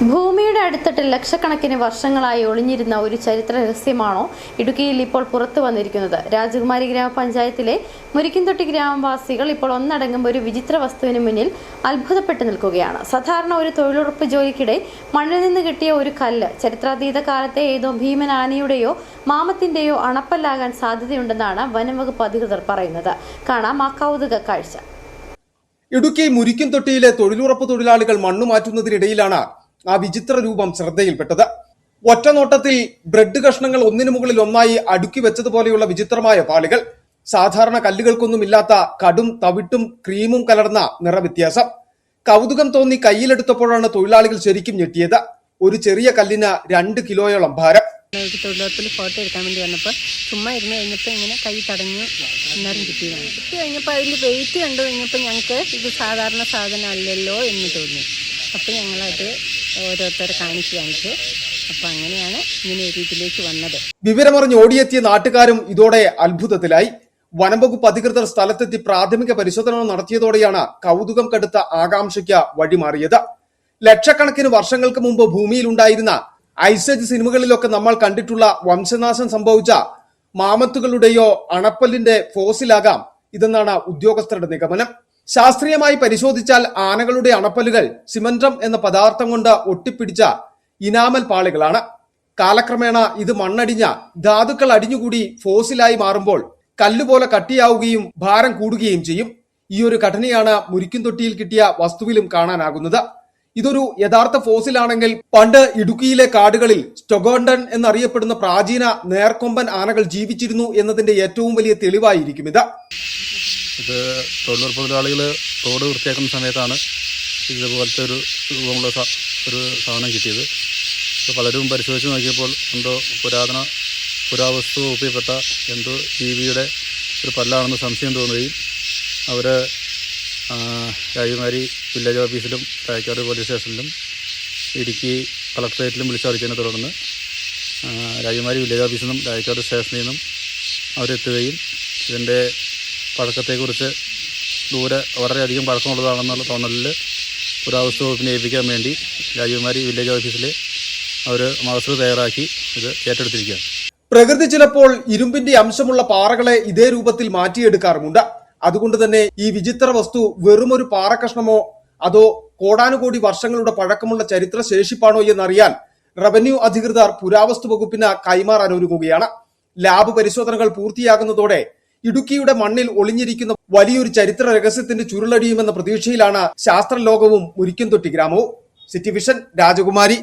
ഭൂമിയുടെ അടിത്തട്ടിൽ ലക്ഷക്കണക്കിന് വർഷങ്ങളായി ഒളിഞ്ഞിരുന്ന ഒരു ചരിത്ര രഹസ്യമാണോ ഇടുക്കിയിൽ ഇപ്പോൾ പുറത്തു വന്നിരിക്കുന്നത്? രാജകുമാരി ഗ്രാമപഞ്ചായത്തിലെ മുരിക്കുംതൊട്ടി ഗ്രാമവാസികൾ ഇപ്പോൾ ഒന്നടങ്കം ഒരു വിചിത്ര വസ്തുവിന് മുന്നിൽ അത്ഭുതപ്പെട്ടു നിൽക്കുകയാണ്. സാധാരണ ഒരു തൊഴിലുറപ്പ് ജോലിക്കിടെ മണ്ണിൽ നിന്ന് കിട്ടിയ ഒരു കല്ല് ചരിത്രാതീത കാലത്തെ ഏതോ ഭീമൻ ആനയുടെയോ മാമത്തിന്റെയോ അണപ്പല്ലാകാൻ സാധ്യതയുണ്ടെന്നാണ് വനംവകുപ്പ് അധികൃതർ പറയുന്നത്. കാണാം ആ കൗതുക കാഴ്ച. ഇടുക്കി മുരിക്കുംതൊട്ടിയിലെ തൊഴിലുറപ്പ് തൊഴിലാളികൾ മണ്ണു മാറ്റുന്നതിനിടയിലാണ് ആ വിചിത്ര രൂപം ശ്രദ്ധയിൽപ്പെട്ടത്. ഒറ്റനോട്ടത്തിൽ ബ്രെഡ് കഷ്ണങ്ങൾ ഒന്നിനു മുകളിൽ ഒന്നായി അടുക്കി വെച്ചതുപോലെയുള്ള വിചിത്രമായ പാളികൾ, സാധാരണ കല്ലുകൾക്കൊന്നുമില്ലാത്ത കടും തവിട്ടും ക്രീമും കലർന്ന നിറവ്യത്യാസം. കൗതുകം തോന്നി കയ്യിലെടുത്തപ്പോഴാണ് തൊഴിലാളികൾ ശരിക്കും ഞെട്ടിയത്. ഒരു ചെറിയ കല്ലിന് 2 കിലോയോളം ഭാരം. തൊഴിലുറപ്പിൽ ഫോട്ടോ എടുക്കാൻ വേണ്ടി വന്നപ്പോൾ ചുമ്മാ ഇരുന്ന് കഴിഞ്ഞപ്പോൾ ഇങ്ങനെ കൈ തടഞ്ഞു അന്നേരം കിട്ടിയതാണ്. കിട്ടി കഴിഞ്ഞപ്പോൾ അതിൽ വെയിറ്റ് കണ്ടു കഴിഞ്ഞപ്പോൾ ഞങ്ങൾക്ക് ഇത് സാധാരണ സാധനമല്ലല്ലോ എന്ന് തോന്നി. അപ്പോൾ ഞങ്ങളത് ഓരോരുത്തരെ കാണിച്ച് അപ്പൊ അങ്ങനെയാണ് ഇങ്ങനെ ഒരു ഇതിലേക്ക് വന്നത്. വിവരമറിഞ്ഞ് ഓടിയെത്തിയ നാട്ടുകാരും ഇതോടെ അത്ഭുതത്തിലായി. വനംവകുപ്പ് അധികൃതർ സ്ഥലത്തെത്തി പ്രാഥമിക പരിശോധന നടത്തിയതോടെയാണ് കൗതുകം കടുത്ത ആകാംക്ഷയ്ക്ക് വഴിമാറിയത്. ലക്ഷക്കണക്കിന് വർഷങ്ങൾക്ക് മുമ്പ് ഭൂമിയിലുണ്ടായിരുന്ന ഐസേജ് സിനിമകളിലൊക്കെ നമ്മൾ കണ്ടിട്ടുള്ള വംശനാശം സംഭവിച്ച മാമത്തുകളുടെയോ അണപ്പല്ലിന്റെ ഫോസിലാകാം ഇതെന്നാണ് ഉദ്യോഗസ്ഥരുടെ നിഗമനം. ശാസ്ത്രീയമായി പരിശോധിച്ചാൽ ആനകളുടെ അണപ്പല്ലുകൾ സിമന്റം എന്ന പദാർത്ഥം കൊണ്ട് ഒട്ടിപ്പിടിച്ച ഇനാമൽ പാളികളാണ്. കാലക്രമേണ ഇത് മണ്ണടിഞ്ഞ ധാതുക്കൾ അടിഞ്ഞുകൂടി ഫോസിലായി മാറുമ്പോൾ കല്ലുപോലെ കട്ടിയാവുകയും ഭാരം കൂടുകയും ചെയ്യും. ഈ ഒരു ഘടനയാണ് മുരിക്കുംതൊട്ടിയിൽ കിട്ടിയ വസ്തുവിലും കാണാനാകുന്നത്. ഇതൊരു യഥാർത്ഥ ഫോസിലാണെങ്കിൽ പണ്ട് ഇടുക്കിയിലെ കാടുകളിൽ സ്റ്റൊഗോണ്ടൻ എന്നറിയപ്പെടുന്ന പ്രാചീന നേർക്കൊമ്പൻ ആനകൾ ജീവിച്ചിരുന്നു എന്നതിന്റെ ഏറ്റവും വലിയ തെളിവായിരിക്കും ഇത്. തൊഴിലുറപ്പ് തൊഴിലാളികൾ റോഡ് വൃത്തിയാക്കുന്ന സമയത്താണ് ഇതുപോലത്തെ ഒരു രൂപമുള്ള ഒരു സാധനം കിട്ടിയത്. പലരും പരിശോധിച്ച് നോക്കിയപ്പോൾ എന്തോ പുരാവസ്തു വകുപ്പിൽപ്പെട്ട എന്തോ ജീവിയുടെ ഒരു പല്ലാണെന്ന് സംശയം തോന്നുകയും അവർ രാജകുമാരി വില്ലേജ് ഓഫീസിലും രായക്കാട് പോലീസ് സ്റ്റേഷനിലും ഇടുക്കി കളക്ടറേറ്റിലും വിളിച്ചറിയിച്ചതിനെ തുടർന്ന് രാജകുമാരി വില്ലേജ് ഓഫീസിൽ നിന്നും രായക്കാട് സ്റ്റേഷനിൽ നിന്നും അവരെത്തുകയും ഇതിൻ്റെ പഴക്കത്തെക്കുറിച്ച് വളരെയധികം പഴക്കമുള്ളതാണെന്നുള്ള തോന്നലിൽ പുരാവസ്തു വകുപ്പിനെ ഏൽപ്പിക്കാൻ വേണ്ടി രാജകുമാരി വില്ലേജ് ഓഫീസിൽ അവർ മഹസൂർ തയ്യാറാക്കി ഇത് ഏറ്റെടുത്തിരിക്കുകയാണ്. പ്രകൃതി ചിലപ്പോൾ ഇരുമ്പിന്റെ അംശമുള്ള പാറകളെ ഇതേ രൂപത്തിൽ മാറ്റിയെടുക്കാറുമുണ്ട്. അതുകൊണ്ട് തന്നെ ഈ വിചിത്ര വസ്തു വെറുമൊരു പാറക്കഷ്ണമോ അതോ കോടാനുകോടി വർഷങ്ങളുടെ പഴക്കമുള്ള ചരിത്ര ശേഷിപ്പാണോ എന്നറിയാൻ റവന്യൂ അധികൃതർ പുരാവസ്തു വകുപ്പിന് കൈമാറാൻ ഒരുങ്ങുകയാണ്. ലാബ് പരിശോധനകൾ പൂർത്തിയാകുന്നതോടെ ഇടുക്കിയുടെ മണ്ണിൽ ഒളിഞ്ഞിരിക്കുന്ന വലിയൊരു ചരിത്ര രഹസ്യത്തിന്റെ ചുരുളടിയുമെന്ന പ്രതീക്ഷയിലാണ് ശാസ്ത്രലോകവും മുരിക്കുംതൊട്ടി ഗ്രാമവും. സിറ്റി വിഷൻ, രാജകുമാരി.